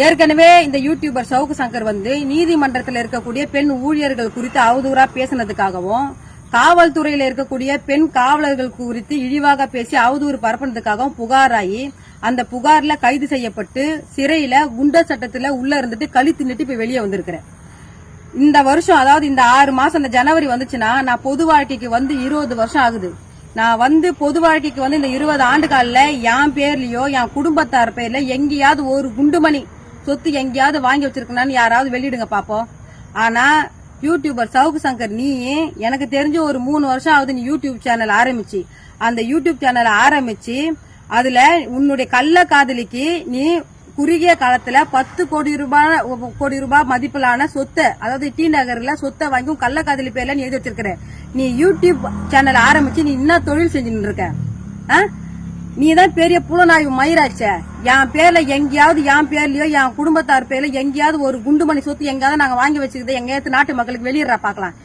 ஏற்கனவே இந்த யூடியூபர் சவுக்கு சங்கர் நீதிமன்றத்தில் இருக்கக்கூடிய பெண் ஊழியர்கள் குறித்து அவதூறா பேசினதுக்காகவும் காவல்துறையில இருக்கக்கூடிய பெண் காவலர்கள் குறித்து இழிவாக பேசி அவதூறு பரப்புனதுக்காகவும் புகாராகி அந்த புகார்ல கைது செய்யப்பட்டு சிறையில குண்டர் சட்டத்துல உள்ள இருந்துட்டு கழி தின்னுட்டு இப்ப வெளியே வந்திருக்கிறேன். இந்த வருஷம் அதாவது இந்த 6 மாசம் இந்த ஜனவரி வந்துச்சுன்னா நான் பொது வாழ்க்கைக்கு 20 வருஷம் ஆகுது. நான் பொது வாழ்க்கைக்கு இந்த 20 ஆண்டு காலில் என் பேர்லயோ என் குடும்பத்தார் பேர்ல எங்கேயாவது ஒரு குண்டுமணி சொத்து எங்கேயாவது வாங்கி வச்சிருக்கனான்னு யாராவது வெளியிடுங்க பாப்போம். ஆனா யூடியூபர் சவுக்கு சங்கர் நீ எனக்கு தெரிஞ்சு ஒரு 3 வருஷம் ஆகுது நீ யூடியூப் சேனல் ஆரம்பிச்சு அந்த யூடியூப் சேனல் ஆரம்பிச்சு அதுல உன்னுடைய கள்ள காதலிக்கு நீ குறுகிய காலத்துல 10 கோடி ரூபாய் மதிப்பிலான சொத்தை அதாவது டி நகர்ல சொத்தை வாங்கி கள்ள காதலி பேர்ல நீ எழுதி வச்சிருக்கிற. நீ யூடியூப் சேனல் ஆரம்பிச்சு நீ என்ன தொழில் செஞ்சுட்டு இருக்க? நீ தான் பெரிய புலனாய்வு மயிராச்ச. என் பேர்ல எங்கேயாவது என் பேர்லயோ என் குடும்பத்தார் பேர்ல எங்கேயாவது ஒரு குண்டுமணி சொத்து எங்கேயாவது நாங்க வாங்கி வச்சுக்கிது எங்கேயாவது நாட்டு மக்களுக்கு வெளியிடறா பாக்கலாம்.